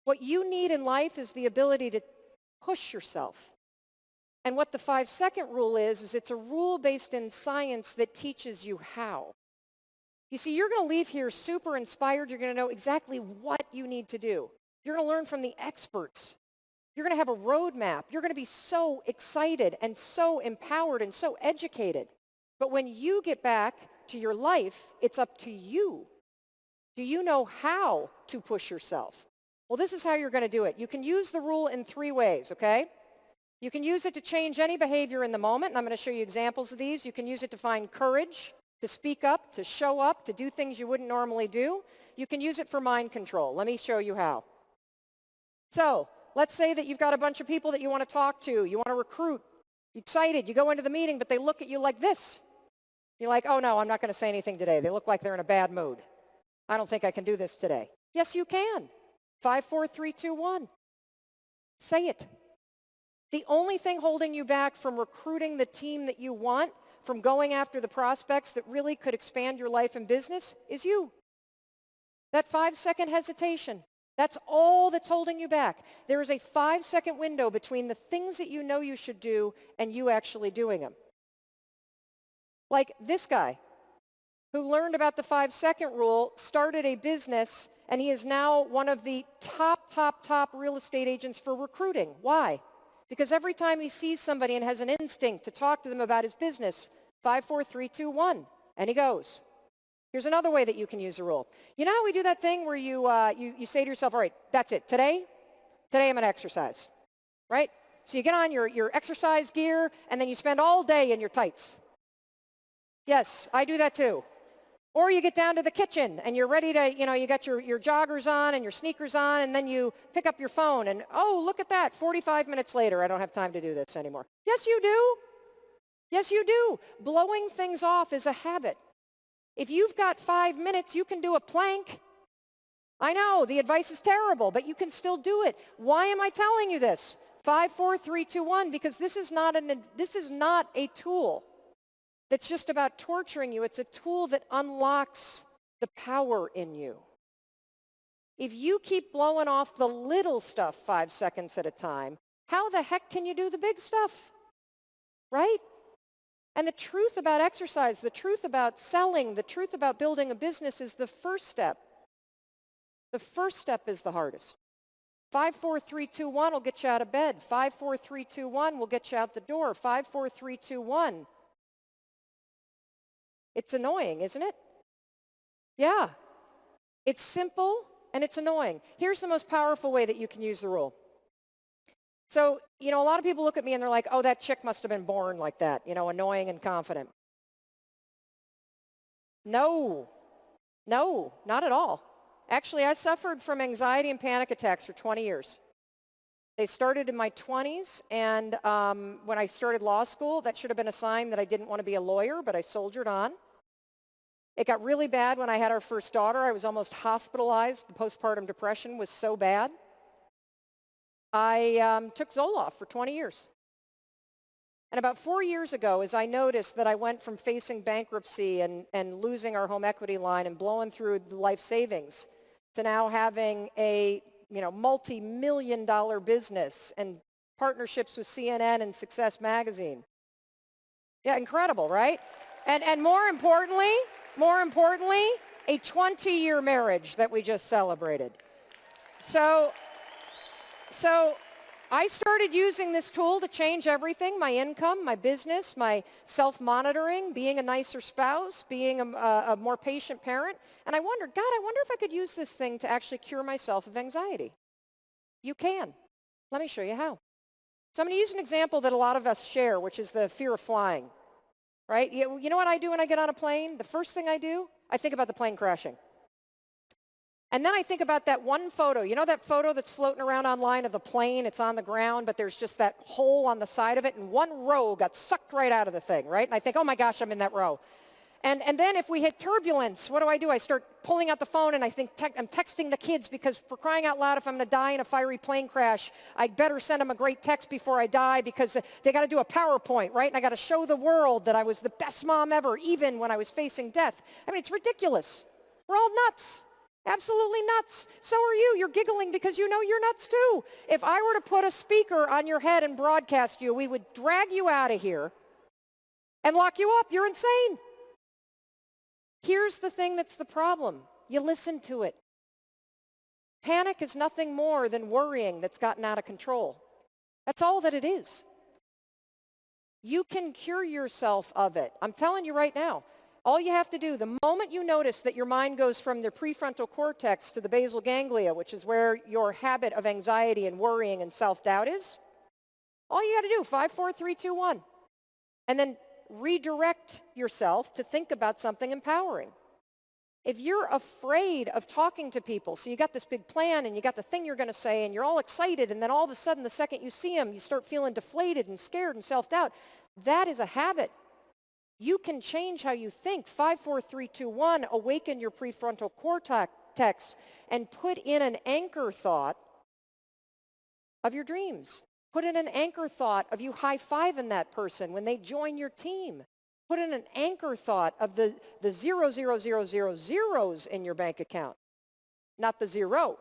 What you need in life is the ability to push yourself. And what the 5-second rule is it's a rule based in science that teaches you how. You see, you're going to leave here super inspired. You're going to know exactly what you need to do. You're going to learn from the experts. You're going to have a roadmap. You're going to be so excited and so empowered and so educated. But when you get back to your life, it's up to you. Do you know how to push yourself? Well, this is how you're going to do it. You can use the rule in 3 ways, okay? You can use it to change any behavior in the moment, and I'm going to show you examples of these. You can use it to find courage, to speak up, to show up, to do things you wouldn't normally do. You can use it for mind control. Let me show you how. So, let's say that you've got a bunch of people that you want to talk to, you want to recruit, you're excited, you go into the meeting, but they look at you like this. You're like, oh no, I'm not going to say anything today. They look like they're in a bad mood. I don't think I can do this today. Yes, you can. 5, 4, 3, 2, 1. Say it. The only thing holding you back from recruiting the team that you want, from going after the prospects that really could expand your life and business, is you. That 5-second hesitation, that's all that's holding you back. There is a 5-second window between the things that you know you should do and you actually doing them. Like this guy who learned about the 5-second rule, started a business, and he is now one of the top real estate agents for recruiting. Why? Because every time he sees somebody and has an instinct to talk to them about his business, 5, 4, 3, 2, 1, and he goes. Here's another way that you can use the rule. You know how we do that thing where you say to yourself, all right, that's it. Today I'm going to exercise, right? So you get on your exercise gear, and then you spend all day in your tights. Yes, I do that too. Or you get down to the kitchen and you're ready to, you got your joggers on and your sneakers on, and then you pick up your phone and, oh, look at that, 45 minutes later, I don't have time to do this anymore. Yes, you do. Yes, you do. Blowing things off is a habit. If you've got 5 minutes, you can do a plank. I know, the advice is terrible, but you can still do it. Why am I telling you this? 5, 4, 3, 2, 1, because this is not a tool that's just about torturing you. It's a tool that unlocks the power in you. If you keep blowing off the little stuff 5 seconds at a time, how the heck can you do the big stuff? Right? And the truth about exercise, the truth about selling, the truth about building a business is the first step. The first step is the hardest. 5, 4, 3, 2, 1 will get you out of bed. 5, 4, 3, 2, 1 will get you out the door. 5, 4, 3, 2, 1. It's annoying, isn't it? Yeah. It's simple and it's annoying. Here's the most powerful way that you can use the rule. So, a lot of people look at me and they're like, oh, that chick must have been born like that, annoying and confident. No, not at all. Actually, I suffered from anxiety and panic attacks for 20 years. They started in my 20s, and when I started law school, that should have been a sign that I didn't want to be a lawyer, but I soldiered on. It got really bad when I had our first daughter. I was almost hospitalized. The postpartum depression was so bad. I took Zoloft for 20 years. And about 4 years ago, as I noticed that I went from facing bankruptcy and losing our home equity line and blowing through the life savings to now having a multi-million-dollar business and partnerships with CNN and Success Magazine. Yeah, incredible, right? And more importantly, a 20-year marriage that we just celebrated. So I started using this tool to change everything: my income, my business, my self-monitoring, being a nicer spouse, being a more patient parent. And I wondered, God, I wonder if I could use this thing to actually cure myself of anxiety. You can. Let me show you how. So I'm going to use an example that a lot of us share, which is the fear of flying. Right? You know what I do when I get on a plane? The first thing I do, I think about the plane crashing. And then I think about that one photo. You know that photo that's floating around online of the plane? It's on the ground, but there's just that hole on the side of it, and one row got sucked right out of the thing, right? And I think, oh my gosh, I'm in that row. And then if we hit turbulence, what do? I start pulling out the phone, and I think I'm texting the kids, because for crying out loud, if I'm going to die in a fiery plane crash, I better send them a great text before I die, because they got to do a PowerPoint, right? And I got to show the world that I was the best mom ever, even when I was facing death. I mean, it's ridiculous. We're all nuts. Absolutely nuts. So are you. You're giggling because you know you're nuts too. If I were to put a speaker on your head and broadcast you, we would drag you out of here and lock you up. You're insane. Here's the thing that's the problem. You listen to it. Panic is nothing more than worrying that's gotten out of control. That's all that it is. You can cure yourself of it. I'm telling you right now. All you have to do, the moment you notice that your mind goes from the prefrontal cortex to the basal ganglia, which is where your habit of anxiety and worrying and self-doubt is, all you got to do, 5, 4, 3, 2, 1. And then redirect yourself to think about something empowering. If you're afraid of talking to people, so you got this big plan and you got the thing you're going to say and you're all excited, and then all of a sudden the second you see them, you start feeling deflated and scared and self-doubt, that is a habit. You can change how you think. 5, 4, 3, 2, 1, awaken your prefrontal cortex and put in an anchor thought of your dreams. Put in an anchor thought of you high-fiving that person when they join your team. Put in an anchor thought of the 0, 0, 0, 0 zeros in your bank account, not the zero.